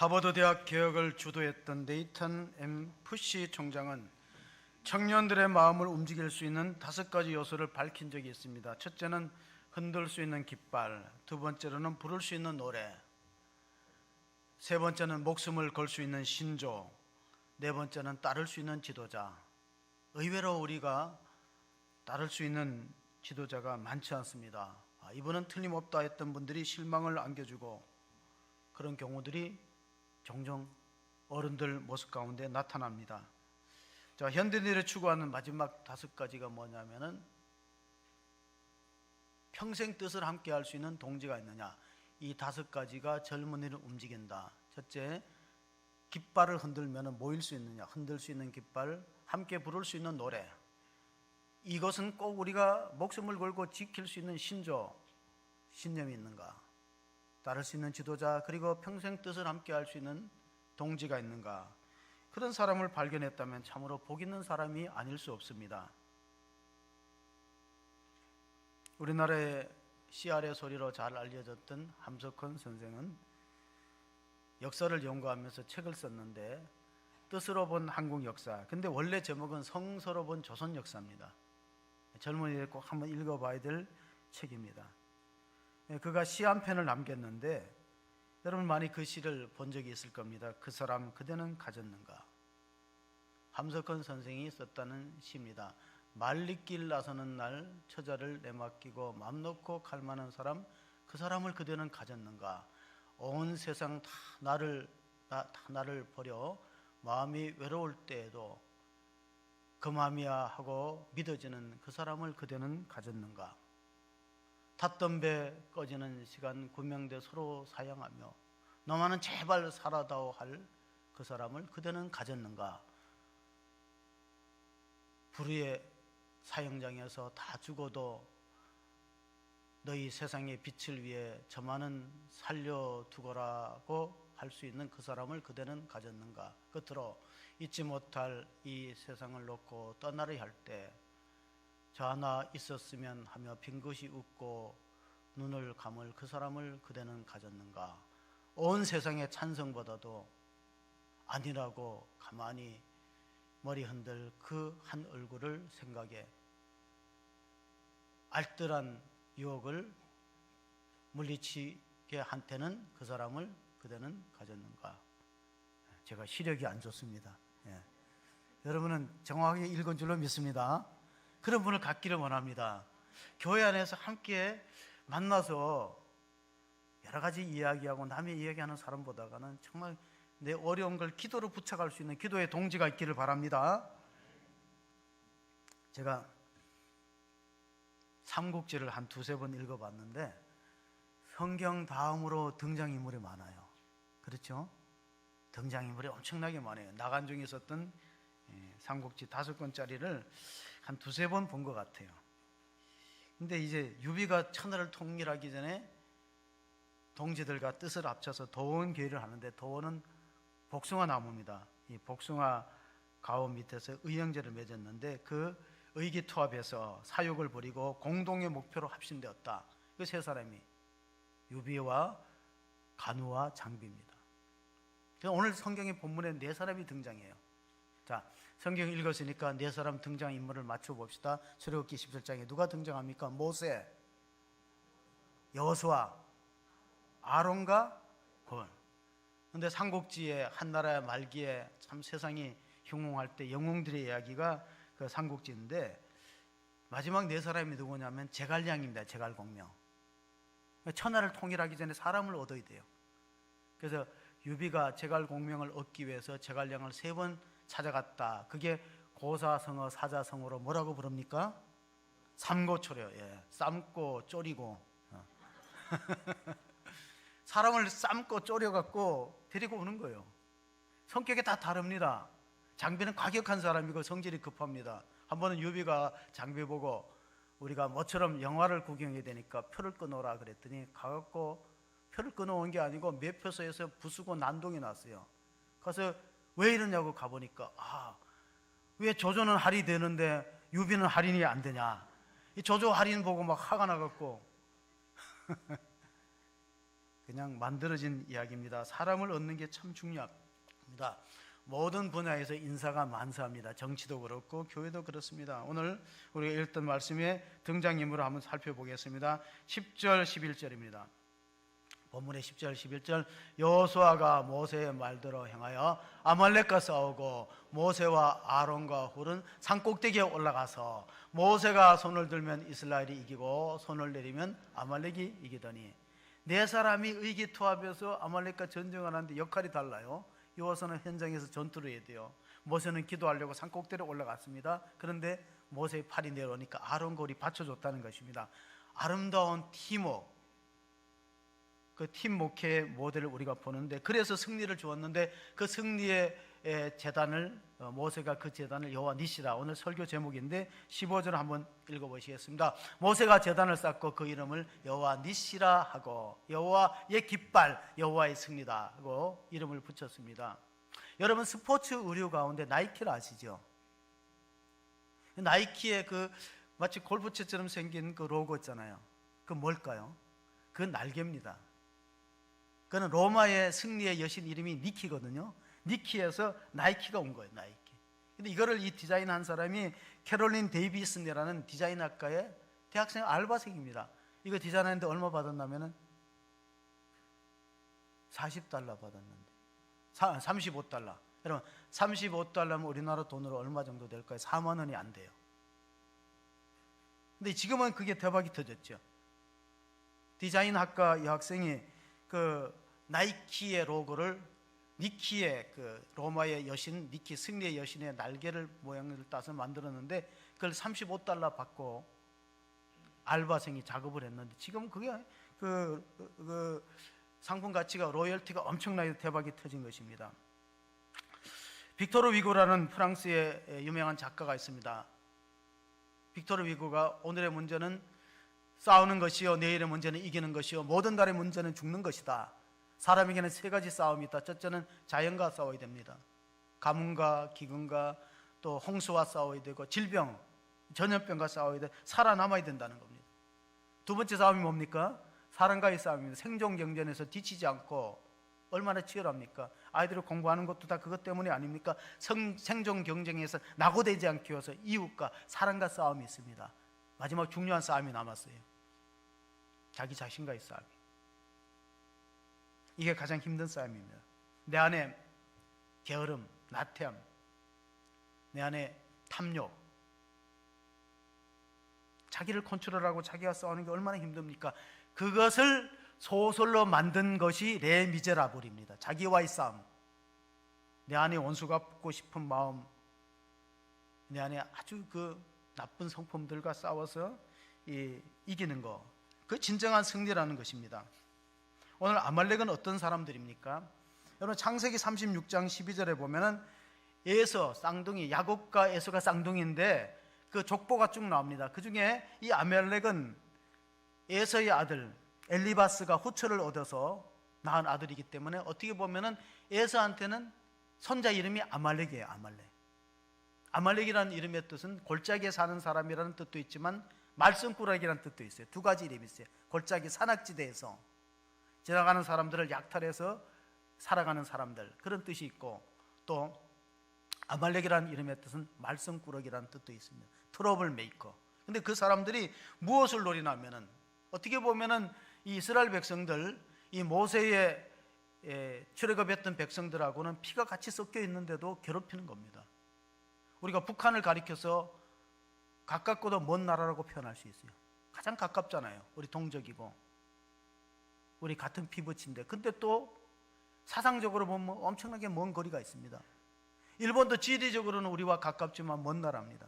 하버드 대학 개혁을 주도했던 네이턴 M. 푸시 총장은 청년들의 마음을 움직일 수 있는 5가지 요소를 밝힌 적이 있습니다. 첫째는 흔들 수 있는 깃발, 두 번째로는 부를 수 있는 노래, 세 번째는 목숨을 걸 수 있는 신조, 네 번째는 따를 수 있는 지도자. 의외로 우리가 따를 수 있는 지도자가 많지 않습니다. 이분은 틀림없다 했던 분들이 실망을 안겨주고 그런 경우들이 종종 어른들 모습 가운데 나타납니다. 자, 현대인들이 추구하는 마지막 5가지가 뭐냐면은 평생 뜻을 함께 할 수 있는 동지가 있느냐. 이 5가지가 젊은이를 움직인다. 첫째, 깃발을 흔들면 모일 수 있느냐. 흔들 수 있는 깃발, 함께 부를 수 있는 노래. 이것은 꼭 우리가 목숨을 걸고 지킬 수 있는 신조, 신념이 있는가. 따를 수 있는 지도자, 그리고 평생 뜻을 함께 할 수 있는 동지가 있는가. 그런 사람을 발견했다면 참으로 복 있는 사람이 아닐 수 없습니다. 우리나라의 CR의 소리로 잘 알려졌던 함석헌 선생은 역사를 연구하면서 책을 썼는데 뜻으로 본 한국 역사, 근데 원래 제목은 성서로 본 조선 역사입니다. 젊은이들 꼭 한번 읽어봐야 될 책입니다. 그가 시 한 편을 남겼는데 여러분 많이 그 시를 본 적이 있을 겁니다. 그 사람 그대는 가졌는가. 함석헌 선생이 썼다는 시입니다. 말리길 나서는 날 처자를 내맡기고 맘 놓고 갈 만한 사람, 그 사람을 그대는 가졌는가. 온 세상 다 나를 버려 마음이 외로울 때에도 그 마음이야 하고 믿어지는 그 사람을 그대는 가졌는가. 탔던 배 꺼지는 시간 구명대 서로 사양하며 너만은 제발 살아다오 할 그 사람을 그대는 가졌는가. 불의의 사형장에서 다 죽어도 너희 세상의 빛을 위해 저만은 살려두거라고 할 수 있는 그 사람을 그대는 가졌는가. 끝으로 잊지 못할 이 세상을 놓고 떠나려 할 때 저 하나 있었으면 하며 빙긋이 웃고 눈을 감을 그 사람을 그대는 가졌는가. 온 세상의 찬성보다도 아니라고 가만히 머리 흔들 그 한 얼굴을 생각해 알뜰한 유혹을 물리치게 한테는 그 사람을 그대는 가졌는가. 제가 시력이 안 좋습니다. 여러분은 정확하게 읽은 줄로 믿습니다. 그런 분을 갖기를 원합니다. 교회 안에서 함께 만나서 여러 가지 이야기하고 남의 이야기하는 사람보다는 정말 내 어려운 걸 기도로 붙여갈 수 있는 기도의 동지가 있기를 바랍니다. 제가 삼국지를 한 2-3번 읽어봤는데 성경 다음으로 등장인물이 많아요. 그렇죠? 등장인물이 엄청나게 많아요. 나간중이 썼던 삼국지 5권짜리를 한 2-3번 본 것 같아요. 근데 이제 유비가 천하를 통일하기 전에 동지들과 뜻을 합쳐서 도원 계의를 하는데 도원은 복숭아 나무입니다. 이 복숭아 가온 밑에서 의형제를 맺었는데 그 의기투합해서 사욕을 버리고 공동의 목표로 합심되었다. 그 세 사람이 유비와 간우와 장비입니다. 오늘 성경의 본문에 4사람이 등장해요. 자, 성경 읽었으니까 4사람 등장인물을 맞춰봅시다. 출애굽기 17장에 누가 등장합니까? 모세, 여호수아, 아론과 곤. 그런데 삼국지의 한나라의 말기에 참 세상이 흉흉할 때 영웅들의 이야기가 그 삼국지인데 마지막 4사람이 누구냐면 제갈량입니다. 제갈공명. 천하를 통일하기 전에 사람을 얻어야 돼요. 그래서 유비가 제갈공명을 얻기 위해서 제갈량을 3번 찾아갔다. 그게 고사성어 사자성어로 뭐라고 부릅니까? 삼고초려. 삶고 쪼리고 사람을 삶고 쪼려갖고 데리고 오는 거예요. 성격이 다 다릅니다. 장비는 과격한 사람이고 성질이 급합니다. 한 번은 유비가 장비 보고 우리가 모처럼 영화를 구경해야 되니까 표를 끊어라 그랬더니 가갖고 표를 끊어온 게 아니고 매표소에서 부수고 난동이 났어요. 가서 왜 이러냐고 가보니까 왜 조조는 할이 되는데 유비는 할인이 안 되냐. 이 조조 할인 보고 막 화가 나갖고 그냥 만들어진 이야기입니다. 사람을 얻는 게 참 중요합니다. 모든 분야에서 인사가 만사합니다. 정치도 그렇고 교회도 그렇습니다. 오늘 우리가 읽던 말씀의 등장인물을 한번 살펴보겠습니다. 10절 11절입니다. 본문의 10절 11절 여호수아가 모세의 말대로 행하여 아말렉과 싸우고 모세와 아론과 훌은 산꼭대기에 올라가서 모세가 손을 들면 이스라엘이 이기고 손을 내리면 아말렉이 이기더니 네 사람이 의기투합해서 아말렉과 전쟁을 하는데 역할이 달라요. 여호수아는 현장에서 전투를 해야 돼요. 모세는 기도하려고 산꼭대기에 올라갔습니다. 그런데 모세의 팔이 내려오니까 아론과 훌이 받쳐줬다는 것입니다. 아름다운 팀워크, 그 팀 목회의 모델을 우리가 보는데, 그래서 승리를 주었는데 그 승리의 제단을 모세가 그 제단을 여호와 니시라, 오늘 설교 제목인데 15절을 한번 읽어보시겠습니다. 모세가 제단을 쌓고 그 이름을 여호와 니시라 하고 여호와의 깃발, 여호와의 승리다 하고 이름을 붙였습니다. 여러분, 스포츠 의류 가운데 나이키를 아시죠? 나이키의 그 마치 골프채처럼 생긴 그 로고 있잖아요. 그 뭘까요? 그 날개입니다. 그는 로마의 승리의 여신 이름이 니키거든요. 니키에서 나이키가 온 거예요. 나이키. 근데 이거를 이 디자인한 사람이 캐롤린 데이비슨이라는 디자인학과의 대학생 알바생입니다. 이거 디자인하는데 얼마 받았냐면은 $40 받았는데 35달러. 여러분, $35면 우리나라 돈으로 얼마 정도 될까요? 4만 원이 안 돼요. 근데 지금은 그게 대박이 터졌죠. 디자인학과 여학생이 그 나이키의 로고를 니키의 그 로마의 여신, 니키 승리의 여신의 날개를 모양을 따서 만들었는데 그걸 $35 받고 알바생이 작업을 했는데 지금 그게 그 상품 가치가, 로열티가 엄청나게 대박이 터진 것입니다. 빅토르 위고라는 프랑스의 유명한 작가가 있습니다. 빅토르 위고가 오늘의 문제는 싸우는 것이요, 내일의 문제는 이기는 것이요, 모든 날의 문제는 죽는 것이다. 사람에게는 세 가지 싸움이 있다. 첫째는 자연과 싸워야 됩니다. 가뭄과 기근과 또 홍수와 싸워야 되고, 질병, 전염병과 싸워야 돼. 살아남아야 된다는 겁니다. 두 번째 싸움이 뭡니까? 사람과의 싸움입니다. 생존 경쟁에서 뒤치지 않고 얼마나 치열합니까? 아이들을 공부하는 것도 다 그것 때문이 아닙니까? 생존 경쟁에서 낙오되지 않기 위해서 이웃과 사람과 싸움이 있습니다. 마지막 중요한 싸움이 남았어요. 자기 자신과의 싸움. 이게 가장 힘든 싸움입니다. 내 안에 게으름, 나태함, 내 안에 탐욕, 자기를 컨트롤하고 자기가 싸우는 게 얼마나 힘듭니까? 그것을 소설로 만든 것이 레미제라블입니다. 자기와의 싸움, 내 안에 원수가 붙고 싶은 마음, 내 안에 아주 그 나쁜 성품들과 싸워서 이기는 거, 그 진정한 승리라는 것입니다. 오늘 아말렉은 어떤 사람들입니까? 여러분, 창세기 36장 12절에 보면은 에서, 쌍둥이, 야곱과 에서가 쌍둥이인데 그 족보가 쭉 나옵니다. 그 중에 이 아말렉은 에서의 아들 엘리바스가 후처를 얻어서 낳은 아들이기 때문에 어떻게 보면은 에서한테는 손자 이름이 아말렉이에요. 아말렉이라는 이름의 뜻은 골짜기에 사는 사람이라는 뜻도 있지만 말썽꾸러기라는 뜻도 있어요. 두 가지 이름이 있어요. 골짜기 산악지대에서 지나가는 사람들을 약탈해서 살아가는 사람들, 그런 뜻이 있고, 또 아말렉이라는 이름의 뜻은 말썽꾸러기라는 뜻도 있습니다. 트러블 메이커. 근데 그 사람들이 무엇을 노리냐면은, 어떻게 보면은 이 이스라엘 백성들, 이 모세의 출애굽했던 백성들하고는 피가 같이 섞여 있는데도 괴롭히는 겁니다. 우리가 북한을 가리켜서 가깝고도 먼 나라라고 표현할 수 있어요. 가장 가깝잖아요. 우리 동족이고 우리 같은 피부친데, 근데 또 사상적으로 보면 엄청나게 먼 거리가 있습니다. 일본도 지리적으로는 우리와 가깝지만 먼 나라입니다.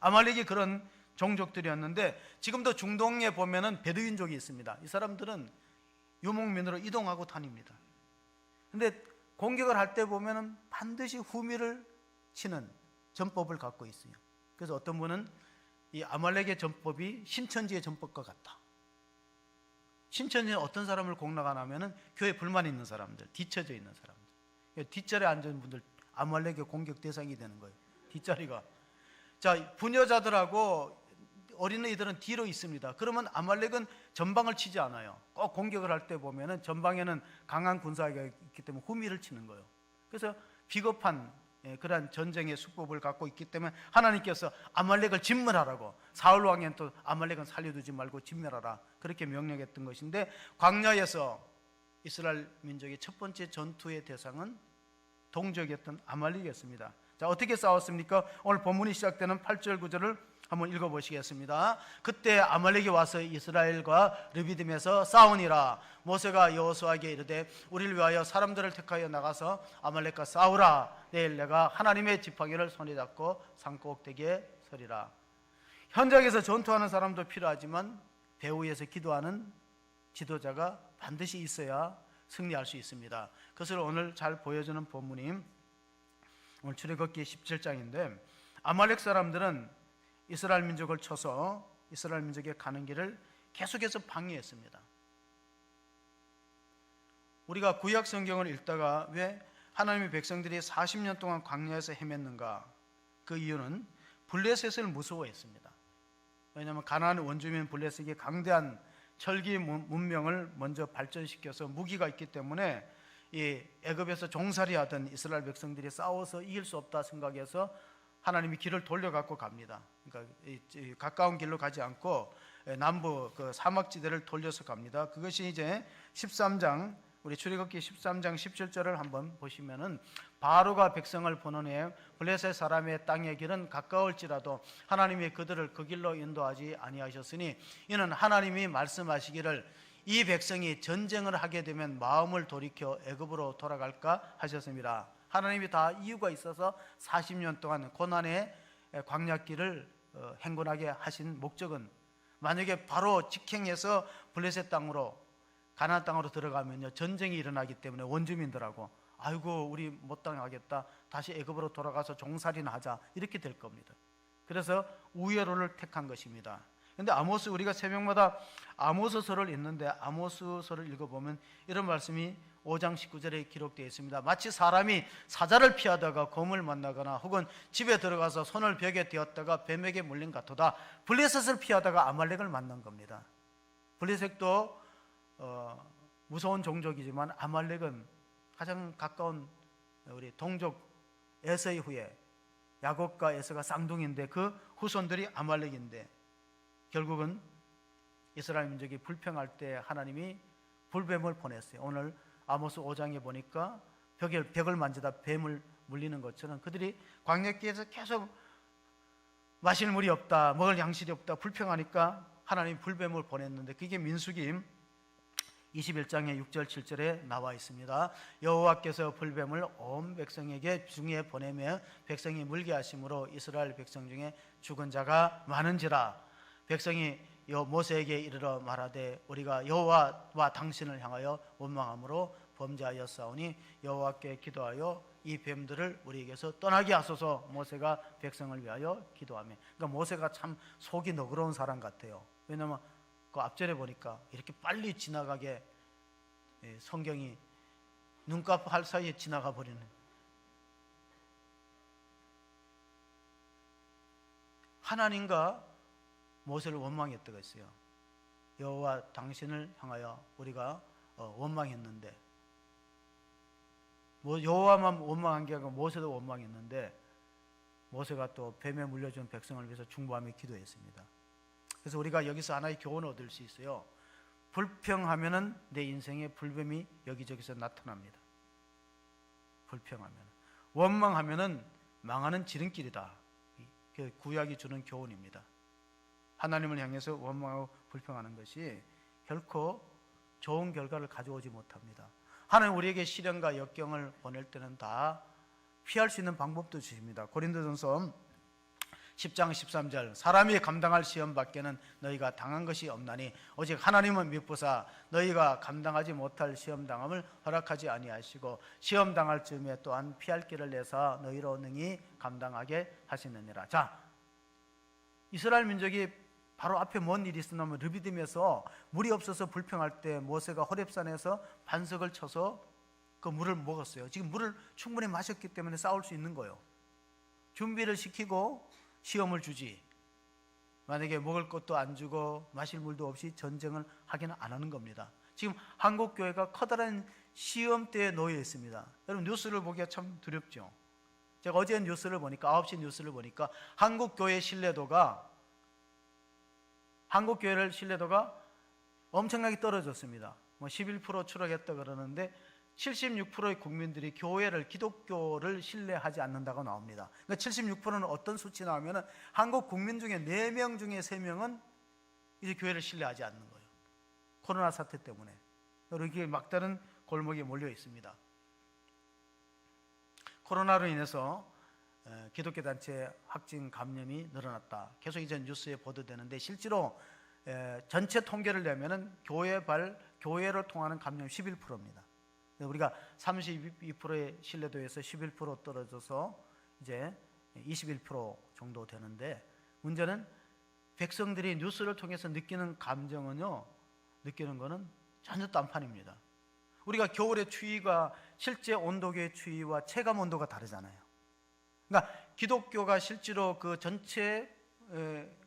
아말렉이 그런 종족들이었는데, 지금도 중동에 보면은 베두인족이 있습니다. 이 사람들은 유목민으로 이동하고 다닙니다. 근데 공격을 할 때 보면은 반드시 후미를 치는 전법을 갖고 있어요. 그래서 어떤 분은 이 아말렉의 전법이 신천지의 전법과 같다. 신천지는 어떤 사람을 공략하냐면은 교회 불만 있는 사람들, 뒤처져 있는 사람들, 뒷자리에 앉은 분들 아말렉의 공격 대상이 되는 거예요. 뒷자리가. 자, 부녀자들하고 어린이들은 뒤로 있습니다. 그러면 아말렉은 전방을 치지 않아요. 꼭 공격을 할 때 보면은 전방에는 강한 군사가 있기 때문에 후미를 치는 거예요. 그래서 비겁한 그러한 전쟁의 수법을 갖고 있기 때문에 하나님께서 아말렉을 진멸하라고, 사울 왕에는 또 아말렉은 살려두지 말고 진멸하라 그렇게 명령했던 것인데, 광야에서 이스라엘 민족의 첫 번째 전투의 대상은 동족이었던 아말렉이었습니다. 자, 어떻게 싸웠습니까? 오늘 본문이 시작되는 8절 9절을 한번 읽어보시겠습니다. 그때 아말렉이 와서 이스라엘과 르비딤에서 싸우니라. 모세가 여호수아에게 이르되 우리를 위하여 사람들을 택하여 나가서 아말렉과 싸우라. 내일 내가 하나님의 지팡이를 손에 잡고 산꼭대기에 서리라. 현장에서 전투하는 사람도 필요하지만 배후에서 기도하는 지도자가 반드시 있어야 승리할 수 있습니다. 그것을 오늘 잘 보여주는 본문이 오늘 출애굽기 17장인데, 아말렉 사람들은 이스라엘 민족을 쳐서 이스라엘 민족의 가는 길을 계속해서 방해했습니다. 우리가 구약 성경을 읽다가 왜 하나님의 백성들이 40년 동안 광야에서 헤맸는가? 그 이유는 블레셋을 무서워했습니다. 왜냐하면 가나안 원주민 블레셋이 강대한 철기 문명을 먼저 발전시켜서 무기가 있기 때문에 이 애굽에서 종살이하던 이스라엘 백성들이 싸워서 이길 수 없다 생각해서 하나님이 길을 돌려갖고 갑니다. 그러니까 가까운 길로 가지 않고 남부 그 사막지대를 돌려서 갑니다. 그것이 이제 13장, 우리 출애굽기 13장 17절을 한번 보시면은, 바로가 백성을 보낸 후에 블레셋 사람의 땅의 길은 가까울지라도 하나님이 그들을 그 길로 인도하지 아니하셨으니 이는 하나님이 말씀하시기를 이 백성이 전쟁을 하게 되면 마음을 돌이켜 애굽으로 돌아갈까 하셨습니다. 하나님이 다 이유가 있어서 40년 동안 고난의 광야길을 행군하게 하신 목적은, 만약에 바로 직행해서 블레셋 땅으로, 가나안 땅으로 들어가면요 전쟁이 일어나기 때문에 원주민들하고 아이고 우리 못 당하겠다, 다시 애굽으로 돌아가서 종살이나 하자, 이렇게 될 겁니다. 그래서 우회로를 택한 것입니다. 그런데 아모스, 우리가 새벽마다 아모스서를 읽는데 아모스서를 읽어보면 이런 말씀이 5장 19절에 기록되어 있습니다. 마치 사람이 사자를 피하다가 곰을 만나거나 혹은 집에 들어가서 손을 벽에 대었다가 뱀에게 물린 같도다. 블레셋을 피하다가 아말렉을 만난 겁니다. 블레셋도 무서운 종족이지만 아말렉은 가장 가까운 우리 동족 에서의 후에, 야곱과 에서가 쌍둥이인데 그 후손들이 아말렉인데, 결국은 이스라엘 민족이 불평할 때 하나님이 불뱀을 보냈어요. 오늘 아모스 5장에 보니까 벽을 만지다 뱀을 물리는 것처럼 그들이 광야길에서 계속 마실 물이 없다, 먹을 양식이 없다 불평하니까 하나님이 불뱀을 보냈는데, 그게 민수기 21장의 6절 7절에 나와 있습니다. 여호와께서 불뱀을 온 백성에게 중에 보내며 백성이 물게 하심으로 이스라엘 백성 중에 죽은 자가 많은지라. 백성이 모세에게 이르러 말하되 우리가 여호와와 당신을 향하여 원망함으로 범죄하였사오니 여호와께 기도하여 이 뱀들을 우리에게서 떠나게 하소서. 모세가 백성을 위하여 기도하며, 그러니까 모세가 참 속이 너그러운 사람 같아요. 왜냐하면 그 앞절에 보니까 이렇게 빨리 지나가게 성경이 눈깜할 사이에 지나가 버리는, 하나님과 모세를 원망했다고 했어요. 여호와 당신을 향하여 우리가 원망했는데, 여호와만 원망한 게 아니라 모세도 원망했는데, 모세가 또 뱀에 물려준 백성을 위해서 중보하며 기도했습니다. 그래서 우리가 여기서 하나의 교훈을 얻을 수 있어요. 불평하면은 내 인생에 불뱀이 여기저기서 나타납니다. 불평하면, 원망하면은 망하는 지름길이다. 구약이 주는 교훈입니다. 하나님을 향해서 원망하고 불평하는 것이 결코 좋은 결과를 가져오지 못합니다. 하나님 우리에게 시련과 역경을 보낼 때는 다 피할 수 있는 방법도 주십니다. 고린도전서 10장 13절, 사람이 감당할 시험 밖에는 너희가 당한 것이 없나니 오직 하나님은 미쁘사 너희가 감당하지 못할 시험 당함을 허락하지 아니하시고 시험 당할 즈음에 또한 피할 길을 내사 너희로 능히 감당하게 하시느니라. 자, 이스라엘 민족이 바로 앞에 뭔 일이 있었냐면 르비딤에서 물이 없어서 불평할 때 모세가 호렙산에서 반석을 쳐서 그 물을 먹었어요. 지금 물을 충분히 마셨기 때문에 싸울 수 있는 거예요. 준비를 시키고 시험을 주지, 만약에 먹을 것도 안 주고 마실 물도 없이 전쟁을 하기는 안 하는 겁니다. 지금 한국 교회가 커다란 시험대에 놓여 있습니다. 여러분 뉴스를 보기가 참 두렵죠. 제가 어제 뉴스를 보니까 9시 뉴스를 보니까 한국 교회 신뢰도가 엄청나게 떨어졌습니다. 뭐 11% 추락했다 그러는데 76%의 국민들이 기독교를 신뢰하지 않는다고 나옵니다. 그러니까 76%는 어떤 수치 나오면은 한국 국민 중에 4명 중에 3명은 이제 교회를 신뢰하지 않는 거예요. 코로나 사태 때문에. 이렇게 막다른 골목에 몰려 있습니다. 코로나로 인해서 기독교 단체 확진 감염이 늘어났다. 계속 이제 뉴스에 보도되는데 실제로 전체 통계를 내면은 교회를 통하는 감염 11%입니다. 우리가 32%의 신뢰도에서 11% 떨어져서 이제 21% 정도 되는데, 문제는 백성들이 뉴스를 통해서 느끼는 거는 전혀 딴판입니다. 우리가 겨울의 추위가 실제 온도계의 추위와 체감 온도가 다르잖아요. 그러니까 기독교가 실제로 그 전체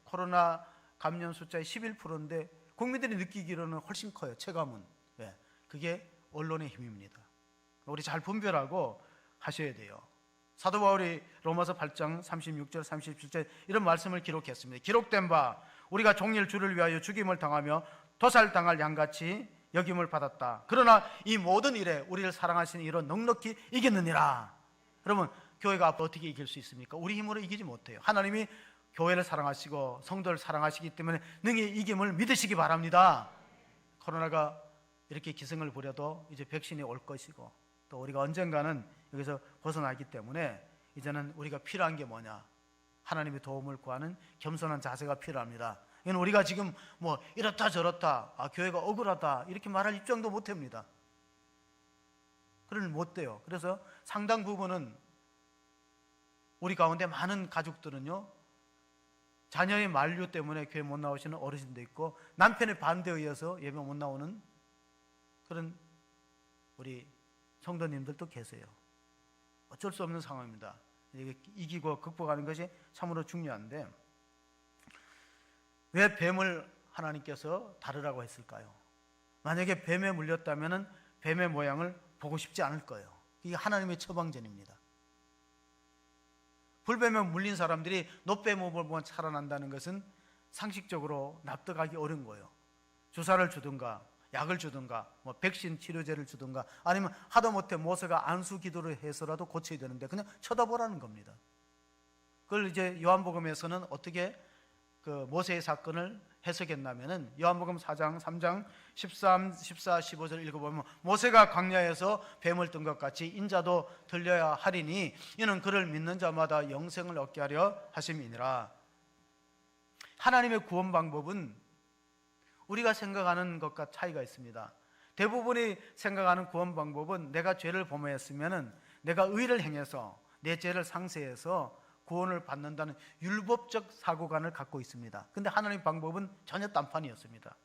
코로나 감염 숫자의 11%인데 국민들이 느끼기로는 훨씬 커요. 체감은. 왜? 그게 언론의 힘입니다. 우리 잘 분별하고 하셔야 돼요. 사도 바울이 로마서 8장 36절 37절 이런 말씀을 기록했습니다. 기록된 바 우리가 종일 주를 위하여 죽임을 당하며 도살당할 양같이 여김을 받았다. 그러나 이 모든 일에 우리를 사랑하시는 이로 넉넉히 이겼느니라. 여러분, 교회가 어떻게 이길 수 있습니까? 우리 힘으로 이기지 못해요. 하나님이 교회를 사랑하시고 성도를 사랑하시기 때문에 능히 이김을 믿으시기 바랍니다. 코로나가 이렇게 기승을 부려도 이제 백신이 올 것이고, 또 우리가 언젠가는 여기서 벗어나기 때문에 이제는 우리가 필요한 게 뭐냐? 하나님의 도움을 구하는 겸손한 자세가 필요합니다. 이건 우리가 지금 뭐 이렇다 저렇다, 교회가 억울하다 이렇게 말할 입장도 못 합니다. 그러면 못 돼요. 그래서 상당 부분은 우리 가운데 많은 가족들은요, 자녀의 만류 때문에 교회 못 나오시는 어르신도 있고 남편의 반대에 의해서 예배 못 나오는 그런 우리 성도님들도 계세요. 어쩔 수 없는 상황입니다. 이기고 극복하는 것이 참으로 중요한데, 왜 뱀을 하나님께서 다루라고 했을까요? 만약에 뱀에 물렸다면 뱀의 모양을 보고 싶지 않을 거예요. 이게 하나님의 처방전입니다. 불뱀에 물린 사람들이 노뱀을 보면 살아난다는 것은 상식적으로 납득하기 어려운 거예요. 주사를 주든가 약을 주든가 뭐 백신 치료제를 주든가 아니면 하다못해 모세가 안수 기도를 해서라도 고쳐야 되는데 그냥 쳐다보라는 겁니다. 그걸 이제 요한복음에서는 어떻게 그 모세의 사건을 해석했냐면은 요한복음 4장 3장 13, 14, 15절 읽어보면 모세가 광야에서 뱀을 뜬 것 같이 인자도 들려야 하리니 이는 그를 믿는 자마다 영생을 얻게 하려 하심이니라. 하나님의 구원 방법은 우리가 생각하는 것과 차이가 있습니다. 대부분이 생각하는 구원 방법은 내가 죄를 범했으면은 내가 의를 행해서 내 죄를 상쇄해서 구원을 받는다는 율법적 사고관을 갖고 있습니다. 근데 하나님의 방법은 전혀 딴판이었습니다.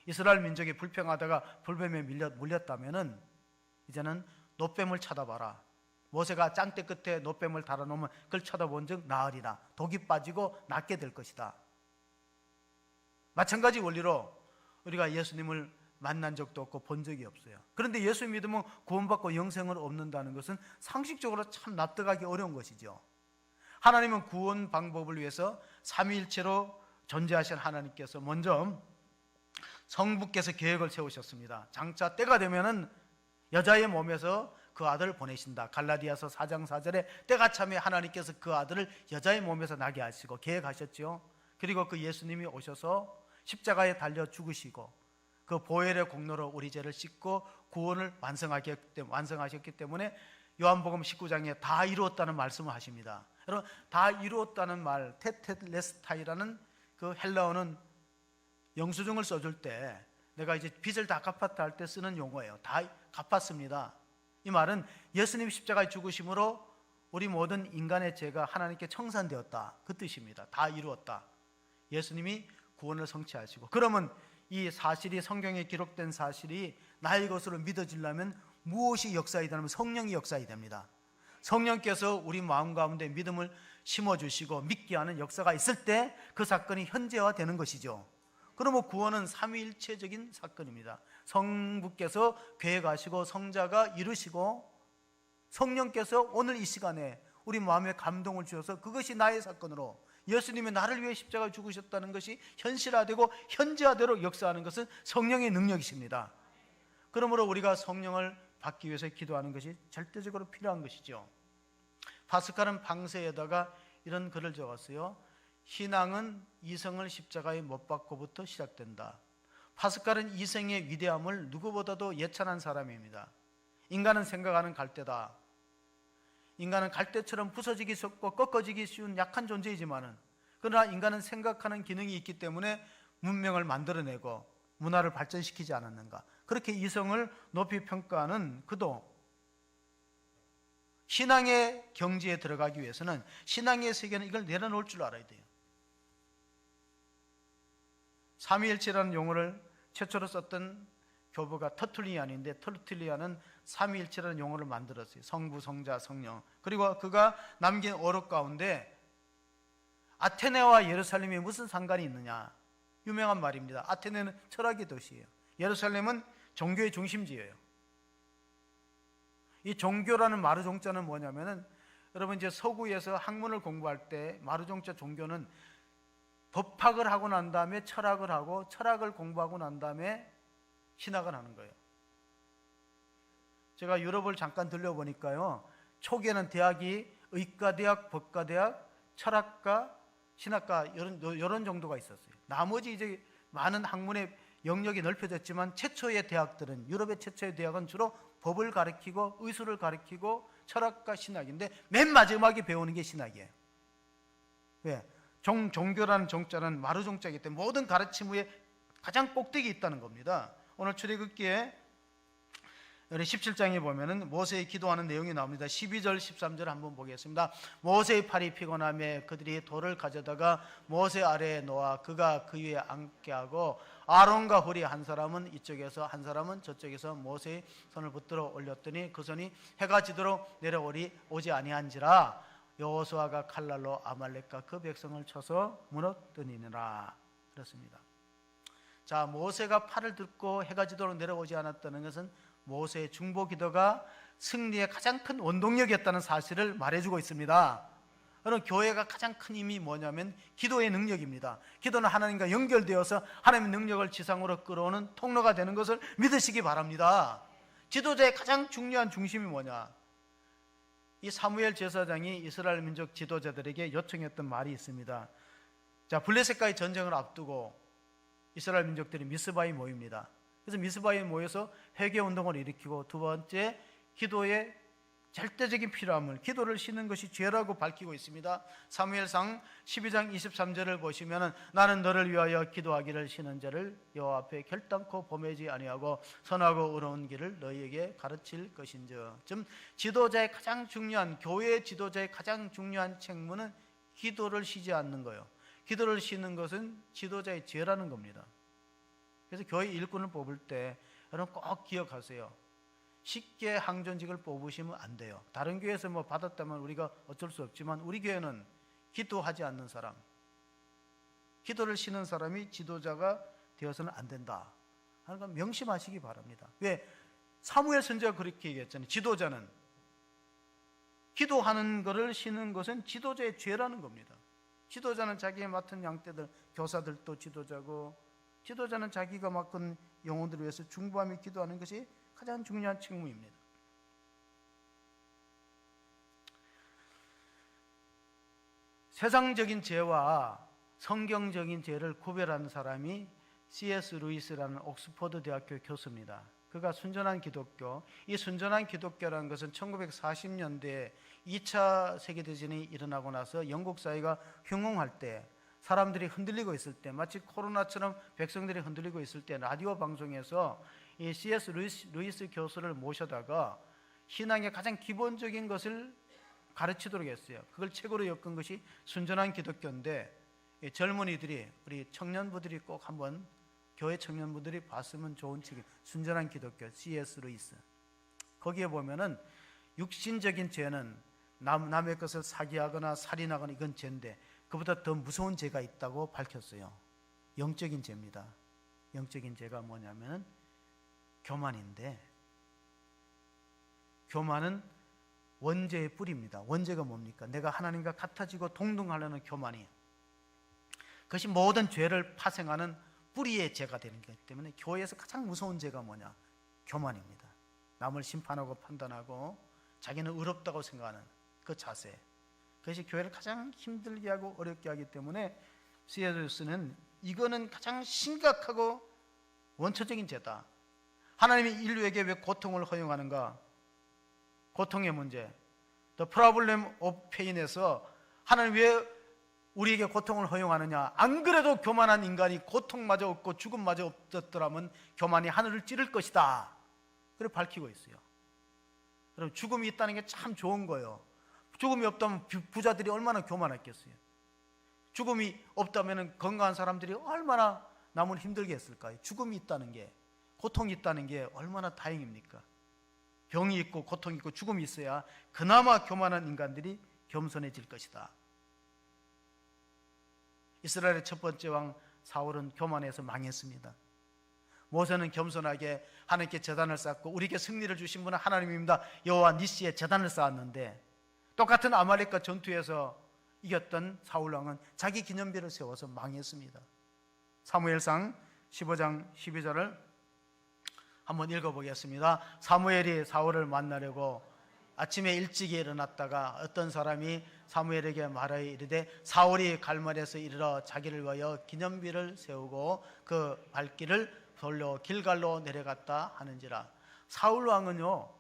이스라엘 민족이 불평하다가 불뱀에 물렸다면은 이제는 노뱀을 쳐다봐라. 모세가 짱대 끝에 노뱀을 달아놓으면 그걸 쳐다본 즉 나으리라. 독이 빠지고 낫게 될 것이다. 마찬가지 원리로 우리가 예수님을 만난 적도 없고 본 적이 없어요. 그런데 예수 믿으면 구원받고 영생을 얻는다는 것은 상식적으로 참 납득하기 어려운 것이죠. 하나님은 구원 방법을 위해서 삼위일체로 존재하신 하나님께서 먼저 성부께서 계획을 세우셨습니다. 장차 때가 되면은 여자의 몸에서 그 아들을 보내신다. 갈라디아서 4장 4절에 때가 참에 하나님께서 그 아들을 여자의 몸에서 나게 하시고 계획하셨죠. 그리고 그 예수님이 오셔서 십자가에 달려 죽으시고 그 보혈의 공로로 우리 죄를 씻고 구원을 완성하셨기 때문에 요한복음 19장에 다 이루었다는 말씀을 하십니다. 여러분, 다 이루었다는 말, 테텔레스타이라는 그 헬라어는 영수증을 써줄 때 내가 이제 빚을 다 갚았다 할 때 쓰는 용어예요. 다 갚았습니다. 이 말은 예수님 십자가에 죽으심으로 우리 모든 인간의 죄가 하나님께 청산되었다, 그 뜻입니다. 다 이루었다. 예수님이 구원을 성취하시고, 그러면 이 사실이, 성경에 기록된 사실이 나의 것으로 믿어지려면 무엇이 역사해야 되냐면 성령이 역사해야 됩니다. 성령께서 우리 마음 가운데 믿음을 심어주시고 믿게 하는 역사가 있을 때 그 사건이 현재화되는 것이죠. 그러면 구원은 삼위일체적인 사건입니다. 성부께서 계획하시고 성자가 이루시고 성령께서 오늘 이 시간에 우리 마음에 감동을 주셔서 그것이 나의 사건으로 예수님이 나를 위해 십자가에 죽으셨다는 것이 현실화되고 현재화되도록 역사하는 것은 성령의 능력이십니다. 그러므로 우리가 성령을 받기 위해서 기도하는 것이 절대적으로 필요한 것이죠. 파스칼은 방세에다가 이런 글을 적었어요. 신앙은 이성을 십자가에 못 박고부터 시작된다. 파스칼은 이성의 위대함을 누구보다도 예찬한 사람입니다. 인간은 생각하는 갈대다. 인간은 갈대처럼 부서지기 쉽고 꺾어지기 쉬운 약한 존재이지만은, 그러나 인간은 생각하는 기능이 있기 때문에 문명을 만들어내고 문화를 발전시키지 않았는가. 그렇게 이성을 높이 평가하는 그도 신앙의 경지에 들어가기 위해서는, 신앙의 세계는 이걸 내려놓을 줄 알아야 돼요. 삼위일체라는 용어를 최초로 썼던 교부가 터툴리안인데, 터툴리안은 삼위일체라는 용어를 만들었어요. 성부, 성자, 성령. 그리고 그가 남긴 어록 가운데 아테네와 예루살렘이 무슨 상관이 있느냐, 유명한 말입니다. 아테네는 철학의 도시예요. 예루살렘은 종교의 중심지예요. 이 종교라는 마루종자는 뭐냐면은, 여러분 이제 서구에서 학문을 공부할 때 마루종자 종교는 법학을 하고 난 다음에 철학을 하고, 철학을 공부하고 난 다음에 신학을 하는 거예요. 제가 유럽을 잠깐 들려보니까요, 초기에는 대학이 의과대학, 법과대학, 철학과, 신학과 이런 정도가 있었어요. 나머지 이제 많은 학문의 영역이 넓혀졌지만, 최초의 대학들은, 유럽의 최초의 대학은 주로 법을 가르치고 의술을 가르치고 철학과 신학인데, 맨 마지막에 배우는 게 신학이에요. 왜? 종교라는 종자는 마루종자이기 때문에 모든 가르침 위에 가장 꼭대기에 있다는 겁니다. 오늘 출애굽기에 17장에 보면은 모세의 기도하는 내용이 나옵니다. 12절 13절 한번 보겠습니다. 모세의 팔이 피곤하며 그들이 돌을 가져다가 모세 아래에 놓아 그가 그 위에 앉게 하고, 아론과 훌이 한 사람은 이쪽에서 한 사람은 저쪽에서 모세의 손을 붙들어 올렸더니 그 손이 해가 지도록 내려오지 아니한지라. 여호수아가 칼날로 아말렉과 그 백성을 쳐서 무너뜨리니라. 그렇습니다. 자, 모세가 팔을 들고 해가 지도록 내려오지 않았다는 것은 모세의 중보 기도가 승리의 가장 큰 원동력이었다는 사실을 말해주고 있습니다. 그럼 교회가 가장 큰 힘이 뭐냐면 기도의 능력입니다. 기도는 하나님과 연결되어서 하나님의 능력을 지상으로 끌어오는 통로가 되는 것을 믿으시기 바랍니다. 지도자의 가장 중요한 중심이 뭐냐? 이 사무엘 제사장이 이스라엘 민족 지도자들에게 요청했던 말이 있습니다. 자, 블레셋과의 전쟁을 앞두고 이스라엘 민족들이 미스바에 모입니다. 그래서 미스바에 모여서 회개 운동을 일으키고, 두 번째, 기도의 절대적인 필요함을, 기도를 쉬는 것이 죄라고 밝히고 있습니다. 사무엘상 12장 23절을 보시면은, 나는 너를 위하여 기도하기를 쉬는 자를 여호와 앞에 결단코 범하지 아니하고 선하고 의로운 길을 너희에게 가르칠 것인즉. 즉 지도자의 가장 중요한, 교회 지도자의 가장 중요한 책무는 기도를 쉬지 않는 거예요. 기도를 쉬는 것은 지도자의 죄라는 겁니다. 그래서 교회 일꾼을 뽑을 때 여러분 꼭 기억하세요. 쉽게 항존직을 뽑으시면 안 돼요. 다른 교회에서 뭐 받았다면 우리가 어쩔 수 없지만, 우리 교회는 기도하지 않는 사람, 기도를 쉬는 사람이 지도자가 되어서는 안 된다 하는 건 명심하시기 바랍니다. 왜? 사무엘 선지자가 그렇게 얘기했잖아요. 지도자는, 기도하는 것을 쉬는 것은 지도자의 죄라는 겁니다. 지도자는 자기의 맡은 양떼들, 교사들도 지도자고, 지도자는 자기가 맡은 영혼들을 위해서 중보하며 기도하는 것이 가장 중요한 책무입니다. 세상적인 죄와 성경적인 죄를 구별하는 사람이 C.S. 루이스라는 옥스퍼드 대학교 교수입니다. 그가 순전한 기독교, 이 순전한 기독교라는 것은 1940년대에 2차 세계대전이 일어나고 나서 영국 사회가 흉흉할 때, 사람들이 흔들리고 있을 때, 마치 코로나처럼 백성들이 흔들리고 있을 때 라디오 방송에서 이 C.S. 루이스 교수를 모셔다가 신앙의 가장 기본적인 것을 가르치도록 했어요. 그걸 책으로 엮은 것이 순전한 기독교인데, 젊은이들이, 우리 청년부들이 꼭 한번, 교회 청년부들이 봤으면 좋은 책이 순전한 기독교, C.S. 루이스. 거기에 보면은 육신적인 죄는 남의 것을 사기하거나 살인하거나 이건 죄인데 그보다 더 무서운 죄가 있다고 밝혔어요. 영적인 죄입니다. 영적인 죄가 뭐냐면 교만인데, 교만은 원죄의 뿌리입니다. 원죄가 뭡니까? 내가 하나님과 같아지고 동등하려는 교만이, 그것이 모든 죄를 파생하는 뿌리의 죄가 되는 거기 때문에 교회에서 가장 무서운 죄가 뭐냐? 교만입니다. 남을 심판하고 판단하고 자기는 의롭다고 생각하는 그 자세, 그것이 교회를 가장 힘들게 하고 어렵게 하기 때문에 C.S. 이거는 가장 심각하고 원초적인 죄다. 하나님이 인류에게 왜 고통을 허용하는가? 고통의 문제, The Problem of Pain에서 하나님 왜 우리에게 고통을 허용하느냐? 안 그래도 교만한 인간이 고통마저 없고 죽음마저 없었더라면 교만이 하늘을 찌를 것이다. 그래 밝히고 있어요. 그럼 죽음이 있다는 게 참 좋은 거예요. 죽음이 없다면 부자들이 얼마나 교만했겠어요. 죽음이 없다면 건강한 사람들이 얼마나 남을 힘들게 했을까요? 죽음이 있다는 게, 고통이 있다는 게 얼마나 다행입니까? 병이 있고 고통이 있고 죽음이 있어야 그나마 교만한 인간들이 겸손해질 것이다. 이스라엘의 첫 번째 왕 사울은 교만해서 망했습니다. 모세는 겸손하게 하나님께 제단을 쌓고 우리에게 승리를 주신 분은 하나님입니다, 여호와 니시에 제단을 쌓았는데, 똑같은 아말렉과 전투에서 이겼던 사울왕은 자기 기념비를 세워서 망했습니다. 사무엘상 15장 12절을 한번 읽어보겠습니다. 사무엘이 사울을 만나려고 아침에 일찍 일어났다가 어떤 사람이 사무엘에게 말하여 이르되 사울이 갈멜에서 이르러 자기를 위하여 기념비를 세우고 그 발길을 돌려 길갈로 내려갔다 하는지라. 사울 왕은요,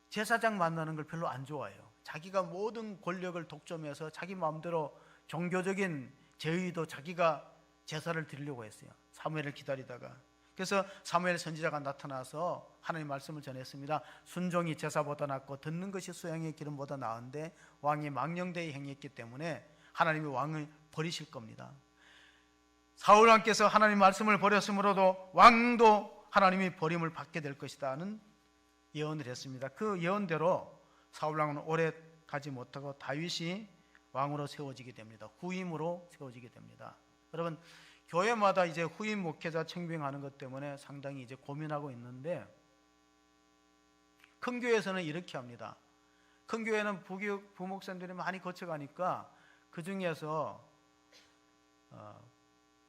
제사장 만나는 걸 별로 안 좋아해요. 자기가 모든 권력을 독점해서 자기 마음대로 종교적인 제의도 자기가 제사를 드리려고 했어요. 사무엘을 기다리다가. 그래서 사무엘 선지자가 나타나서 하나님 말씀을 전했습니다. 순종이 제사보다 낫고 듣는 것이 수양의 기름보다 나은데 왕이 망령되이 행했기 때문에 하나님이 왕을 버리실 겁니다. 사울 왕께서 하나님 말씀을 버렸으므로도 왕도 하나님이 버림을 받게 될 것이다는 예언을 했습니다. 그 예언대로 사울 왕은 오래 가지 못하고 다윗이 왕으로 세워지게 됩니다. 후임으로 세워지게 됩니다. 여러분, 교회마다 이제 후임 목회자 청빙하는 것 때문에 상당히 이제 고민하고 있는데, 큰 교회에서는 이렇게 합니다. 큰 교회는 부목사님들이 많이 거쳐가니까 그 중에서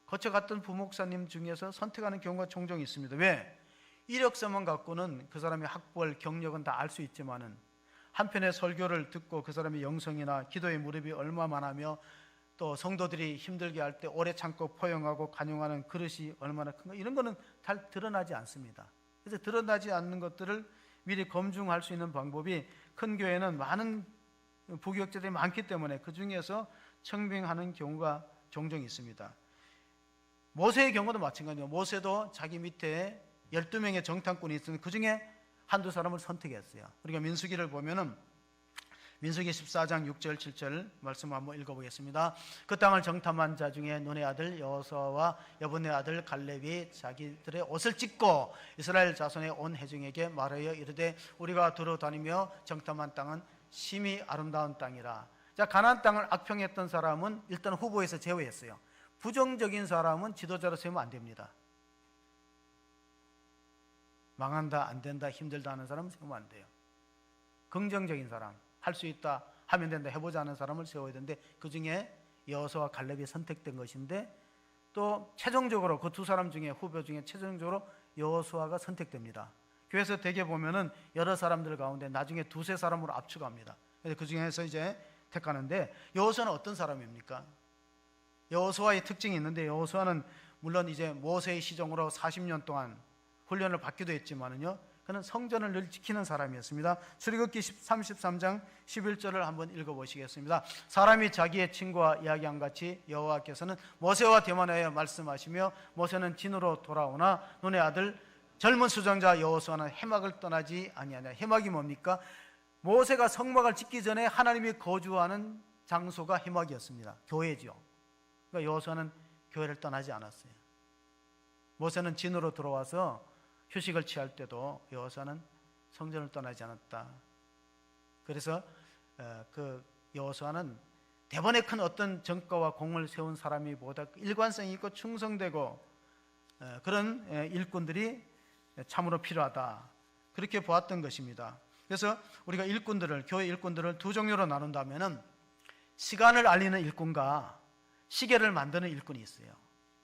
거쳐갔던 부목사님 중에서 선택하는 경우가 종종 있습니다. 왜? 이력서만 갖고는 그 사람의 학벌, 경력은 다 알 수 있지만은 한편의 설교를 듣고 그 사람의 영성이나 기도의 무릎이 얼마만하며 또 성도들이 힘들게 할 때 오래 참고 포용하고 간용하는 그릇이 얼마나 큰가, 이런 거는 잘 드러나지 않습니다. 그래서 드러나지 않는 것들을 미리 검증할 수 있는 방법이, 큰 교회는 많은 부교육자들이 많기 때문에 그 중에서 청빙하는 경우가 종종 있습니다. 모세의 경우도 마찬가지예요. 모세도 자기 밑에 12명의 정탐꾼이 있었는데 그 중에 한두 사람을 선택했어요. 우리가 민수기를 보면은 민수기 14장 6절 7절 말씀 한번 읽어보겠습니다. 그 땅을 정탐한 자 중에 눈의 아들 여호수아와 여분의 아들 갈렙이 자기들의 옷을 찢고 이스라엘 자손의 온 회중에게 말하여 이르되 우리가 돌아다니며 정탐한 땅은 심히 아름다운 땅이라. 자, 가나안 땅을 악평했던 사람은 일단 후보에서 제외했어요. 부정적인 사람은 지도자로 세우면 안 됩니다. 망한다, 안 된다, 힘들다 하는 사람은 세우면 안 돼요. 긍정적인 사람, 할 수 있다, 하면 된다, 해보자 하는 사람을 세워야 되는데 그 중에 여호수아와 갈렙이 선택된 것인데, 또 최종적으로 그 두 사람 중에, 후보 중에 최종적으로 여호수아가 선택됩니다. 교회에서 대개 보면은 여러 사람들 가운데 나중에 두세 사람으로 압축합니다. 그 중에서 이제 택하는데, 여호수아는 어떤 사람입니까? 여호수아의 특징이 있는데, 여호수아는 물론 이제 모세의 시종으로 40년 동안 훈련을 받기도 했지만은요, 그는 성전을 늘 지키는 사람이었습니다. 출애굽기 33장 11절을 한번 읽어보시겠습니다. 사람이 자기의 친구와 이야기한 같이 여호와께서는 모세와 대만하여 말씀하시며 모세는 진으로 돌아오나 눈의 아들 젊은 수장자 여호수아는 해막을 떠나지 아니하냐. 해막이 뭡니까? 모세가 성막을 짓기 전에 하나님이 거주하는 장소가 해막이었습니다. 교회죠. 그러니까 여호수아는 교회를 떠나지 않았어요. 모세는 진으로 들어와서 휴식을 취할 때도 여호수아는 성전을 떠나지 않았다. 그래서 그 여호수아는 대번에 큰 어떤 정과와 공을 세운 사람이보다 일관성 있고 충성되고 그런 일꾼들이 참으로 필요하다, 그렇게 보았던 것입니다. 그래서 우리가 일꾼들을, 교회 일꾼들을 두 종류로 나눈다면은 시간을 알리는 일꾼과 시계를 만드는 일꾼이 있어요.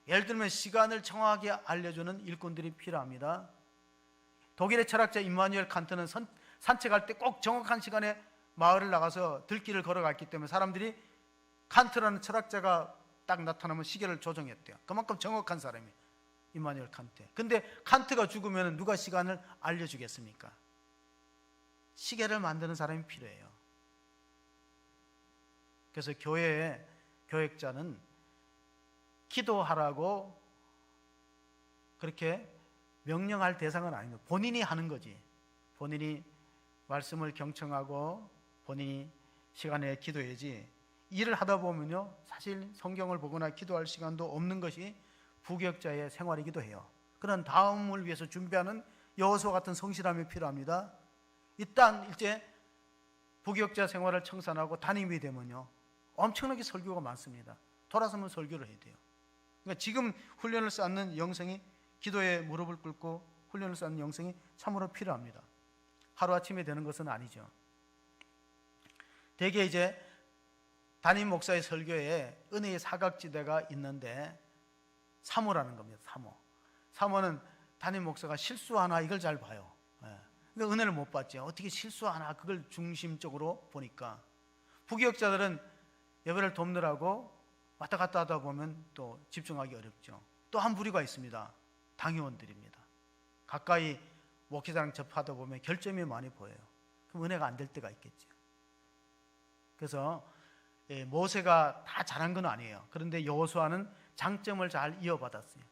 예를 들면 시간을 정확하게 알려주는 일꾼들이 필요합니다. 독일의 철학자 임마누엘 칸트는 산책할 때 꼭 정확한 시간에 마을을 나가서 들길을 걸어갔기 때문에 사람들이 칸트라는 철학자가 딱 나타나면 시계를 조정했대요. 그만큼 정확한 사람이에요, 임마누엘 칸트. 근데 칸트가 죽으면 누가 시간을 알려주겠습니까? 시계를 만드는 사람이 필요해요. 그래서 교회의 교역자는 기도하라고 그렇게 명령할 대상은 아닙니다. 본인이 하는 거지. 본인이 말씀을 경청하고 본인이 시간에 기도해야지, 일을 하다 보면요, 사실 성경을 보거나 기도할 시간도 없는 것이 부교역자의 생활이기도 해요. 그런 다음을 위해서 준비하는 여호수아 같은 성실함이 필요합니다. 일단 이제 부교역자 생활을 청산하고 담임이 되면요, 엄청나게 설교가 많습니다. 돌아서면 설교를 해야 돼요. 그러니까 지금 훈련을 쌓는 영성이, 기도에 무릎을 꿇고 훈련을 쌓는 영성이 참으로 필요합니다. 하루아침에 되는 것은 아니죠. 대개 이제 담임 목사의 설교에 은혜의 사각지대가 있는데 사모라는 겁니다. 사모는 담임 목사가 실수하나 이걸 잘 봐요. 그러니까 은혜를 못 받죠. 어떻게 실수하나 그걸 중심적으로 보니까. 부교역자들은 예배를 돕느라고 왔다 갔다 하다 보면 또 집중하기 어렵죠. 또 한 부류가 있습니다. 당회원들입니다. 가까이 목회자랑 접하다 보면 결점이 많이 보여요. 그럼 은혜가 안 될 때가 있겠죠. 그래서 모세가 다 잘한 건 아니에요. 그런데 여호수아는 장점을 잘 이어받았어요.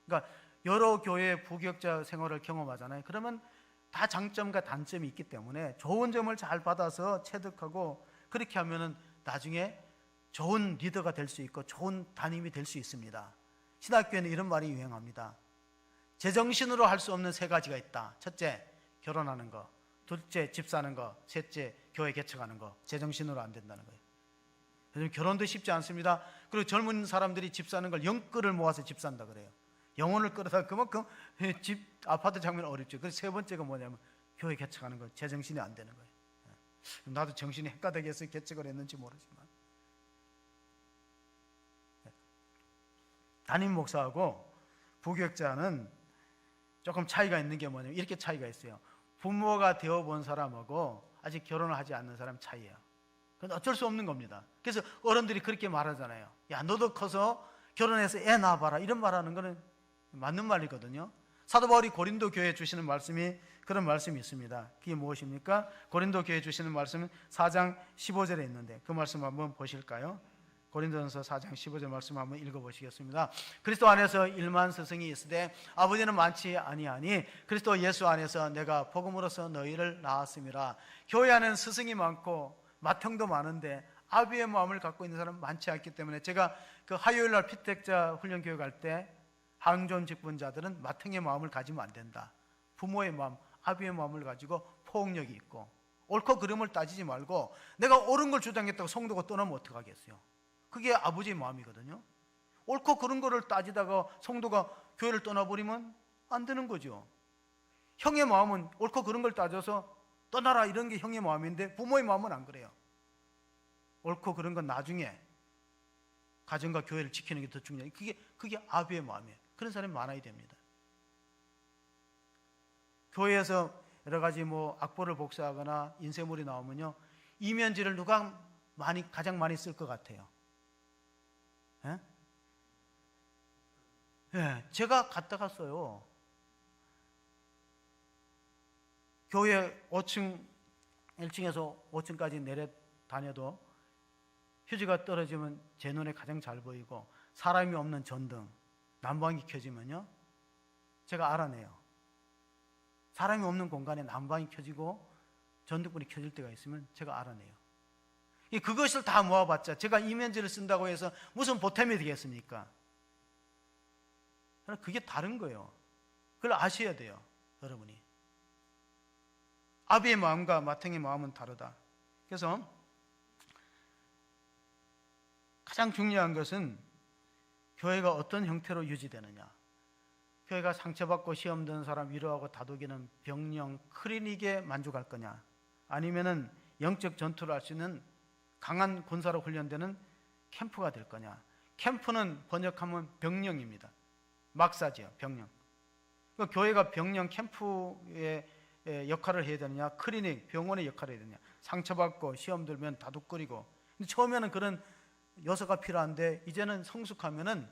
그러니까 여러 교회의 부교역자 생활을 경험하잖아요. 그러면 다 장점과 단점이 있기 때문에 좋은 점을 잘 받아서 체득하고, 그렇게 하면은 나중에 좋은 리더가 될 수 있고 좋은 담임이 될 수 있습니다. 신학교에는 이런 말이 유행합니다. 제정신으로 할 수 없는 세 가지가 있다. 첫째, 결혼하는 거. 둘째, 집 사는 거. 셋째, 교회 개척하는 거. 제정신으로 안 된다는 거예요. 요즘 결혼도 쉽지 않습니다. 그리고 젊은 사람들이 집 사는 걸 영끌을 모아서 집 산다 그래요. 영혼을 끌어다 그만큼 집, 아파트 장면 어렵죠. 그래서 세 번째가 뭐냐면 교회 개척하는 거. 제정신이 안 되는 거예요. 나도 정신이 헷가되게 해서 개척을 했는지 모르지만, 담임 목사하고 부교역자는 조금 차이가 있는 게 뭐냐면 이렇게 차이가 있어요. 부모가 되어본 사람하고 아직 결혼을 하지 않는 사람 차이예요. 그건 어쩔 수 없는 겁니다. 그래서 어른들이 그렇게 말하잖아요. 야, 너도 커서 결혼해서 애 낳아봐라, 이런 말하는 거는 맞는 말이거든요. 사도 바울이 고린도 교회에 주시는 말씀이 그런 말씀이 있습니다. 그게 무엇입니까? 고린도 교회에 주시는 말씀은 4장 15절에 있는데 그 말씀 한번 보실까요? 고린도전서 4장 15절 말씀 한번 읽어보시겠습니다. 그리스도 안에서 일만 스승이 있으되 아버지는 많지 아니하니 그리스도 예수 안에서 내가 복음으로서 너희를 낳았음이라. 교회 안에는 스승이 많고 맏형도 많은데 아비의 마음을 갖고 있는 사람은 많지 않기 때문에, 제가 그 화요일날 피택자 훈련 교육할 때 항존 직분자들은 맏형의 마음을 가지면 안 된다. 부모의 마음, 아비의 마음을 가지고 포용력이 있고, 옳고 그름을 따지지 말고 내가 옳은 걸 주장했다고 성도가 떠나면 어떡하겠어요? 그게 아버지의 마음이거든요. 옳고 그른 거를 따지다가 성도가 교회를 떠나버리면 안 되는 거죠. 형의 마음은 옳고 그른 걸 따져서 떠나라, 이런 게 형의 마음인데 부모의 마음은 안 그래요. 옳고 그른 건 나중에 가정과 교회를 지키는 게 더 중요해요. 그게 아비의 마음이에요. 그런 사람이 많아야 됩니다. 교회에서 여러 가지 악보를 복사하거나 인쇄물이 나오면요, 이면지를 누가 가장 많이 쓸 것 같아요? 예? 예, 제가 갖다가 써요. 교회 5층, 1층에서 5층까지 내려 다녀도 휴지가 떨어지면 제 눈에 가장 잘 보이고, 사람이 없는 전등, 난방이 켜지면요, 제가 알아내요. 사람이 없는 공간에 난방이 켜지고 전등불이 켜질 때가 있으면 제가 알아내요. 그것을 다 모아봤자 제가 이면지를 쓴다고 해서 무슨 보탬이 되겠습니까? 그게 다른 거예요. 그걸 아셔야 돼요, 여러분이. 아비의 마음과 맏형의 마음은 다르다. 그래서 가장 중요한 것은 교회가 어떤 형태로 유지되느냐. 교회가 상처받고 시험 드는 사람 위로하고 다독이는 병령 클리닉에 만족할 거냐, 아니면은 영적 전투를 할 수 있는 강한 군사로 훈련되는 캠프가 될 거냐. 캠프는 번역하면 병령입니다. 막사지요, 병령. 그러니까 교회가 병령 캠프의 역할을 해야 되느냐, 클리닉 병원의 역할을 해야 되느냐. 상처받고 시험 들면 다독거리고. 근데 처음에는 그런 요소가 필요한데 이제는 성숙하면은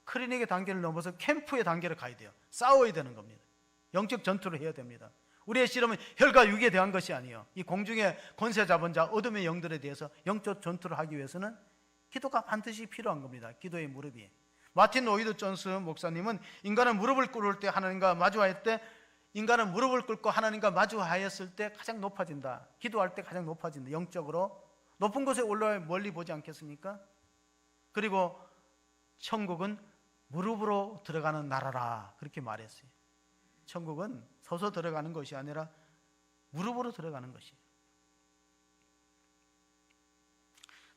클리닉의 단계를 넘어서 캠프의 단계를 가야 돼요. 싸워야 되는 겁니다. 영적 전투를 해야 됩니다. 우리의 씨름은 혈과 육에 대한 것이 아니에요. 이 공중의 권세 잡은 자 어둠의 영들에 대해서 영적 전투를 하기 위해서는 기도가 반드시 필요한 겁니다. 기도의 무릎이. 마틴 로이드 존스 목사님은 인간은 무릎을 꿇을 때 하나님과 마주할 때, 인간은 무릎을 꿇고 하나님과 마주하였을 때 가장 높아진다. 기도할 때 가장 높아진다. 영적으로 높은 곳에 올라와 멀리 보지 않겠습니까? 그리고 천국은 무릎으로 들어가는 나라라, 그렇게 말했어요. 천국은 서서 들어가는 것이 아니라 무릎으로 들어가는 것이에요.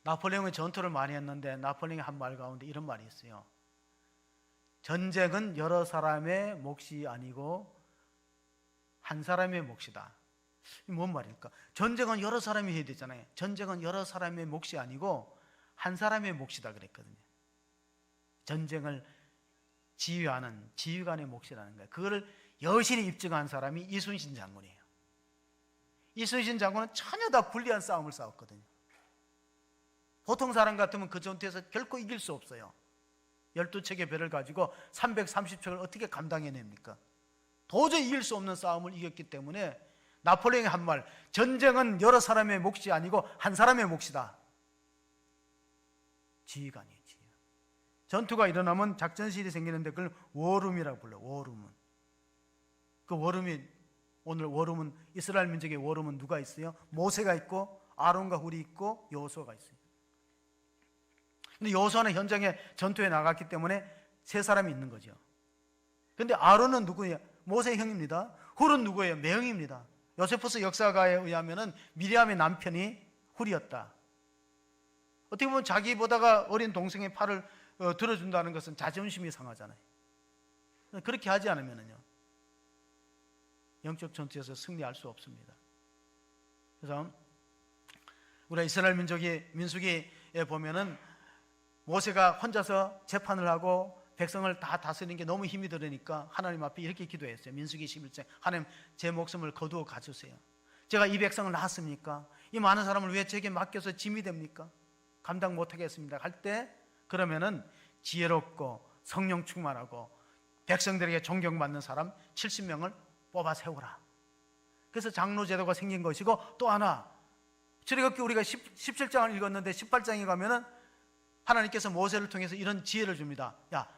나폴레옹의 전투를 많이 했는데 나폴레옹의 한 말 가운데 이런 말이 있어요. 전쟁은 여러 사람의 몫이 아니고 한 사람의 몫이다. 뭔 말일까? 전쟁은 여러 사람이 해야 되잖아요. 전쟁은 여러 사람의 몫이 아니고 한 사람의 몫이다 그랬거든요. 전쟁을 지휘하는 지휘관의 몫이라는 거예요. 그거를 여실히 입증한 사람이 이순신 장군이에요. 이순신 장군은 전혀 다 불리한 싸움을 싸웠거든요. 보통 사람 같으면 그 전투에서 결코 이길 수 없어요. 12척의 배를 가지고 330척을 어떻게 감당해냅니까? 도저히 이길 수 없는 싸움을 이겼기 때문에 나폴레옹의 한 말, 전쟁은 여러 사람의 몫이 아니고 한 사람의 몫이다. 지휘관이에요, 지휘관. 전투가 일어나면 작전실이 생기는데 그걸 워룸이라고 불러요. 워룸은. 그 워룸이, 오늘 워룸은, 이스라엘 민족의 워룸은 누가 있어요? 모세가 있고 아론과 훌이 있고 여호수아가 있어요. 근데 여호수아는 현장에 전투에 나갔기 때문에 세 사람이 있는 거죠. 근데 아론은 누구예요? 모세의 형입니다. 훌은 누구예요? 매형입니다. 요세푸스 역사가에 의하면은 미리암의 남편이 훌이었다. 어떻게 보면 자기보다가 어린 동생의 팔을 들어준다는 것은 자존심이 상하잖아요. 그렇게 하지 않으면요, 영적 전투에서 승리할 수 없습니다. 그래서 우리가 이스라엘 민수기에 보면은 모세가 혼자서 재판을 하고 백성을 다 다스리는 게 너무 힘이 들으니까 하나님 앞에 이렇게 기도했어요. 민수기 11장, 하나님 제 목숨을 거두어 가주세요. 제가 이 백성을 낳았습니까? 이 많은 사람을 왜 제게 맡겨서 짐이 됩니까? 감당 못하겠습니다 할 때, 그러면은 지혜롭고 성령 충만하고 백성들에게 존경받는 사람 70명을 뽑아 세우라. 그래서 장로 제도가 생긴 것이고, 또 하나 출애굽기 우리가 17장을 읽었는데 18장에 가면은 하나님께서 모세를 통해서 이런 지혜를 줍니다. 야,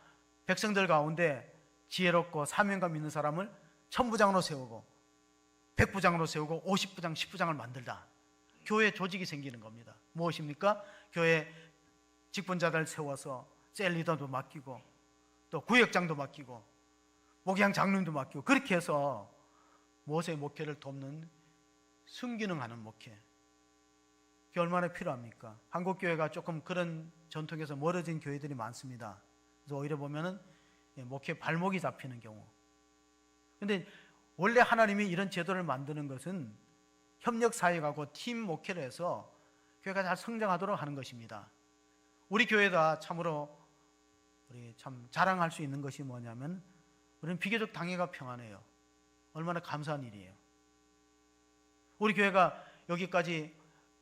백성들 가운데 지혜롭고 사명감 있는 사람을 천부장으로 세우고 100부장으로 세우고 50부장, 10부장을 만들다. 교회 조직이 생기는 겁니다. 무엇입니까? 교회 직분자들 세워서 셀 리더도 맡기고 또 구역장도 맡기고 목양 장로님도 맡기고, 그렇게 해서 모세의 목회를 돕는 순기능하는 목회. 그게 얼마나 필요합니까? 한국교회가 조금 그런 전통에서 멀어진 교회들이 많습니다. 그래서 오히려 보면은 목회 발목이 잡히는 경우. 근데 원래 하나님이 이런 제도를 만드는 것은 협력사역하고 팀 목회를 해서 교회가 잘 성장하도록 하는 것입니다. 우리 교회가 참으로 우리 참 자랑할 수 있는 것이 뭐냐면, 우리는 비교적 당회가 평안해요. 얼마나 감사한 일이에요. 우리 교회가 여기까지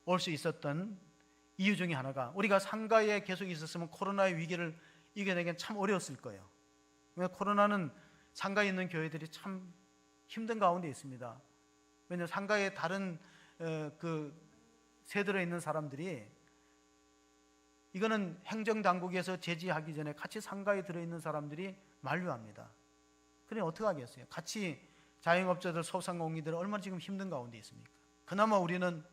올 수 있었던 이유 중에 하나가, 우리가 상가에 계속 있었으면 코로나의 위기를 이겨내기는 참 어려웠을 거예요. 왜냐하면 코로나는 상가에 있는 교회들이 참 힘든 가운데 있습니다. 왜냐하면 상가에 다른 그 세들에 있는 사람들이, 이거는 행정당국에서 제지하기 전에 같이 상가에 들어있는 사람들이 만류합니다. 그래 어떻게 하겠어요? 같이 자영업자들, 소상공인들 얼마나 지금 힘든 가운데 있습니까? 그나마 우리는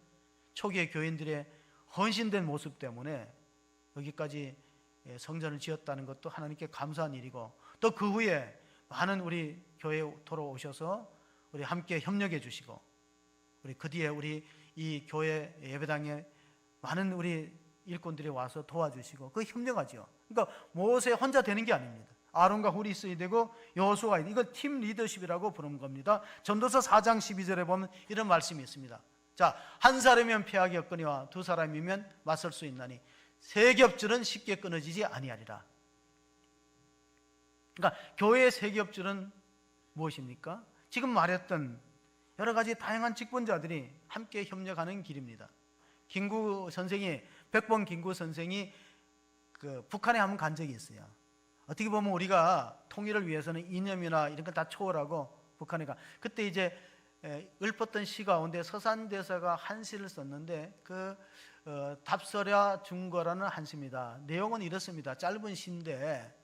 초기의 교인들의 헌신된 모습 때문에 여기까지 성전을 지었다는 것도 하나님께 감사한 일이고, 또 그 후에 많은 우리 교회토로 오셔서 우리 함께 협력해 주시고, 우리 그 뒤에 우리 이 교회 예배당에 많은 우리 일꾼들이 와서 도와주시고 그 협력하죠. 그러니까 모세 혼자 되는 게 아닙니다. 아론과 훌이 있어야 되고 여호수아가 있어야 되고, 이거 팀 리더십이라고 부르는 겁니다. 전도서 4장 12절에 보면 이런 말씀이 있습니다. 자, 한 사람이면 패하기 없거니와 두 사람이면 맞설 수 있나니 세 겹줄은 쉽게 끊어지지 아니하리라. 그러니까 교회의 세 겹줄은 무엇입니까? 지금 말했던 여러 가지 다양한 직분자들이 함께 협력하는 길입니다. 김구 선생이, 백범 김구 선생이 그 북한에 한번 간 적이 있어요. 어떻게 보면 우리가 통일을 위해서는 이념이나 이런 거 다 초월하고 북한에 가. 그때 이제 읊었던 시 가운데 서산대사가 한시를 썼는데 그 답서랴 중거라는 한시입니다. 내용은 이렇습니다. 짧은 시인데,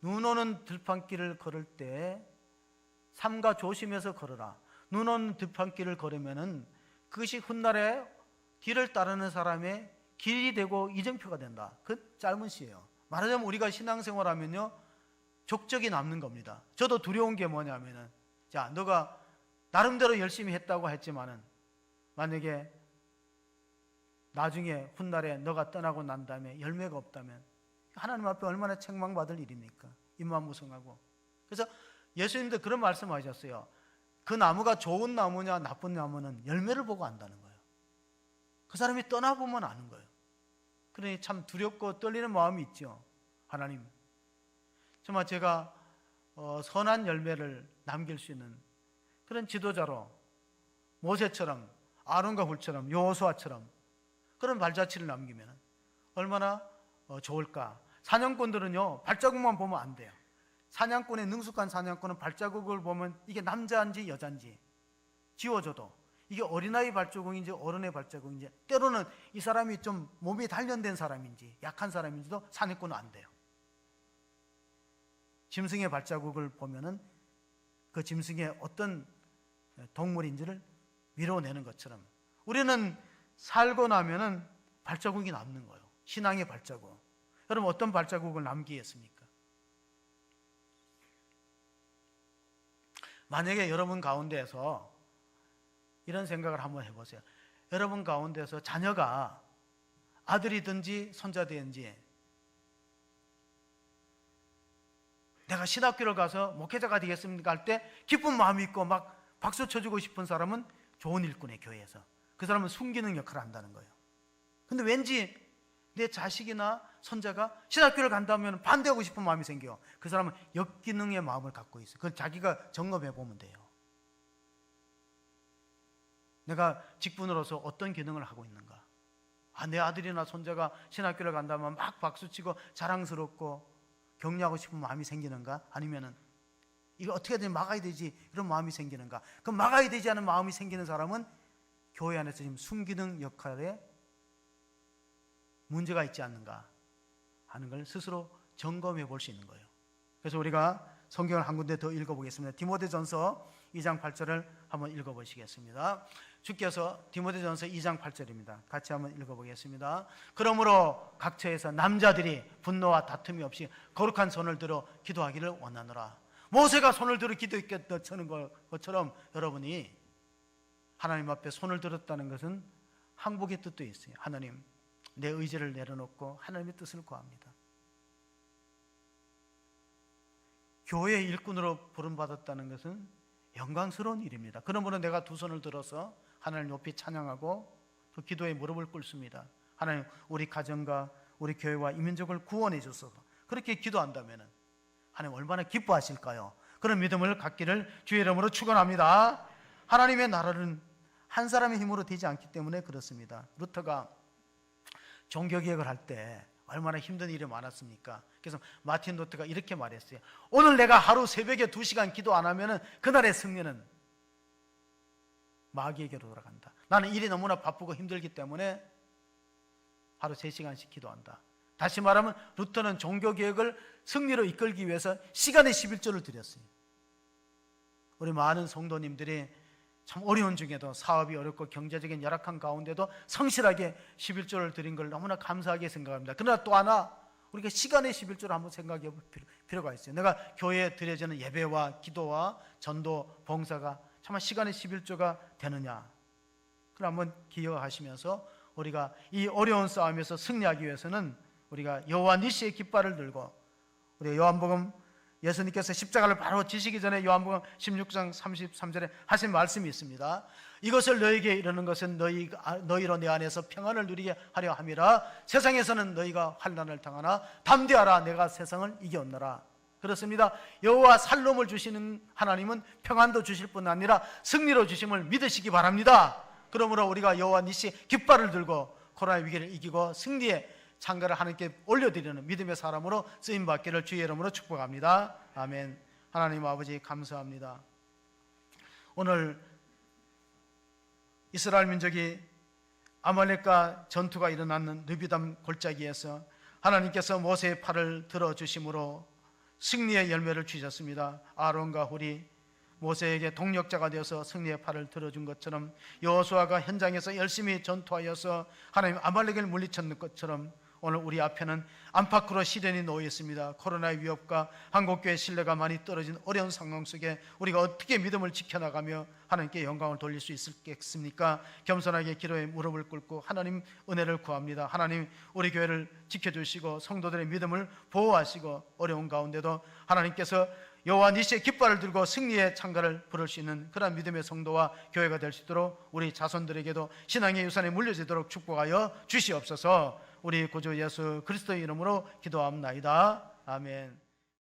눈 오는 들판길을 걸을 때 삼가 조심해서 걸어라. 눈 오는 들판길을 걸으면은 그것이 훗날에 뒤를 따르는 사람의 길이 되고 이정표가 된다. 그 짧은 시예요. 말하자면 우리가 신앙생활하면요, 족적이 남는 겁니다. 저도 두려운 게 뭐냐면은, 자, 너가 나름대로 열심히 했다고 했지만은 만약에 나중에 훗날에 너가 떠나고 난 다음에 열매가 없다면 하나님 앞에 얼마나 책망받을 일입니까? 입만무성하고. 그래서 예수님도 그런 말씀하셨어요. 그 나무가 좋은 나무냐 나쁜 나무는 열매를 보고 안다는 거예요. 그 사람이 떠나보면 아는 거예요. 그러니 참 두렵고 떨리는 마음이 있죠. 하나님, 정말 제가 선한 열매를 남길 수 있는 그런 지도자로, 모세처럼, 아론과 훌처럼, 여호수아처럼 그런 발자취를 남기면 얼마나 좋을까. 사냥꾼들은요, 발자국만 보면 안 돼요. 사냥꾼의 능숙한 사냥꾼은 발자국을 보면 이게 남자인지 여자인지 지워줘도, 이게 어린아이 발자국인지 어른의 발자국인지, 때로는 이 사람이 좀 몸이 단련된 사람인지 약한 사람인지도 사냥꾼은 안 돼요. 짐승의 발자국을 보면은 그 짐승의 어떤 동물인지를 밀어내는 것처럼 우리는 살고 나면은 발자국이 남는 거예요. 신앙의 발자국. 여러분, 어떤 발자국을 남기겠습니까? 만약에 여러분 가운데에서 이런 생각을 한번 해보세요. 여러분 가운데서 자녀가 아들이든지 손자든지 내가 신학교를 가서 목회자가 되겠습니까 할 때 기쁜 마음이 있고 막 박수 쳐주고 싶은 사람은 좋은 일꾼의 교회에서 그 사람은 순기능 역할을 한다는 거예요. 근데 왠지 내 자식이나 손자가 신학교를 간다면 반대하고 싶은 마음이 생겨요. 그 사람은 역기능의 마음을 갖고 있어요. 그걸 자기가 점검해 보면 돼요. 내가 직분으로서 어떤 기능을 하고 있는가? 내 아들이나 손자가 신학교를 간다면 막 박수치고 자랑스럽고 격려하고 싶은 마음이 생기는가? 아니면은 이거 어떻게든 막아야 되지 이런 마음이 생기는가? 그 막아야 되지 않은 마음이 생기는 사람은 교회 안에서 지금 순기능 역할에 문제가 있지 않는가 하는 걸 스스로 점검해 볼 수 있는 거예요. 그래서 우리가 성경을 한 군데 더 읽어보겠습니다. 디모데전서 2장 8절을 한번 읽어보시겠습니다. 주께서 디모데전서 2장 8절입니다. 같이 한번 읽어보겠습니다. 그러므로 각처에서 남자들이 분노와 다툼이 없이 거룩한 손을 들어 기도하기를 원하노라. 모세가 손을 들어 기도했던 것처럼 여러분이 하나님 앞에 손을 들었다는 것은 항복의 뜻도 있어요. 하나님, 내 의지를 내려놓고 하나님의 뜻을 구합니다. 교회의 일꾼으로 부름받았다는 것은 영광스러운 일입니다. 그러므로 내가 두 손을 들어서 하나님 높이 찬양하고 또 기도에 무릎을 꿇습니다. 하나님, 우리 가정과 우리 교회와 이 민족을 구원해 주소서. 그렇게 기도한다면 하나님 얼마나 기뻐하실까요? 그런 믿음을 갖기를 주의 이름으로 축원합니다. 하나님의 나라는 한 사람의 힘으로 되지 않기 때문에 그렇습니다. 루터가 종교개혁을 할 때 얼마나 힘든 일이 많았습니까? 그래서 마틴 루터가 이렇게 말했어요. 오늘 내가 하루 새벽에 2시간 기도 안 하면 그날의 승리는 마귀에게로 돌아간다. 나는 일이 너무나 바쁘고 힘들기 때문에 하루 3시간씩 기도한다. 다시 말하면 루터는 종교개혁을 승리로 이끌기 위해서 시간의 11조를 드렸어요. 우리 많은 성도님들이 참 어려운 중에도 사업이 어렵고 경제적인 열악한 가운데도 성실하게 11조를 드린 걸 너무나 감사하게 생각합니다. 그러나 또 하나 우리가 시간의 11조를 한번 생각해 볼 필요가 있어요. 내가 교회에 드려지는 예배와 기도와 전도, 봉사가 정말 시간의 11조가 되느냐, 그걸 한번 기억하시면서 우리가 이 어려운 싸움에서 승리하기 위해서는 우리가 여호와 니시의 깃발을 들고, 우리 요한복음 예수님께서 십자가를 바로 지시기 전에 요한복음 16장 33절에 하신 말씀이 있습니다. 이것을 너희에게 이르는 것은 너희로 내 안에서 평안을 누리게 하려 함이라. 세상에서는 너희가 환난을 당하나 담대하라, 내가 세상을 이겼노라. 그렇습니다. 여호와 살롬을 주시는 하나님은 평안도 주실 뿐 아니라 승리로 주심을 믿으시기 바랍니다. 그러므로 우리가 여호와 니시 깃발을 들고 코로나 위기를 이기고 승리의 창가를 하나님께 올려드리는 믿음의 사람으로 쓰임받기를 주의 이름으로 축복합니다. 아멘. 하나님 아버지 감사합니다. 오늘 이스라엘 민족이 아말렉과 전투가 일어났는 느비담 골짜기에서 하나님께서 모세의 팔을 들어주심으로 승리의 열매를 주셨습니다. 아론과 훌이 모세에게 동력자가 되어서 승리의 팔을 들어준 것처럼, 여호수아가 현장에서 열심히 전투하여서 하나님 아말렉을 물리쳤는 것처럼 오늘 우리 앞에는 안팎으로 시련이 놓여 있습니다. 코로나의 위협과 한국교회 신뢰가 많이 떨어진 어려운 상황 속에 우리가 어떻게 믿음을 지켜나가며 하나님께 영광을 돌릴 수 있겠습니까? 겸손하게 기도에 무릎을 꿇고 하나님 은혜를 구합니다. 하나님, 우리 교회를 지켜주시고 성도들의 믿음을 보호하시고 어려운 가운데도 하나님께서 여호와 니시의 깃발을 들고 승리의 창가를 부를 수 있는 그런 믿음의 성도와 교회가 될 수 있도록 우리 자손들에게도 신앙의 유산에 물려지도록 축복하여 주시옵소서. 우리 구주 예수 그리스도의 이름으로 기도합나이다. 아멘.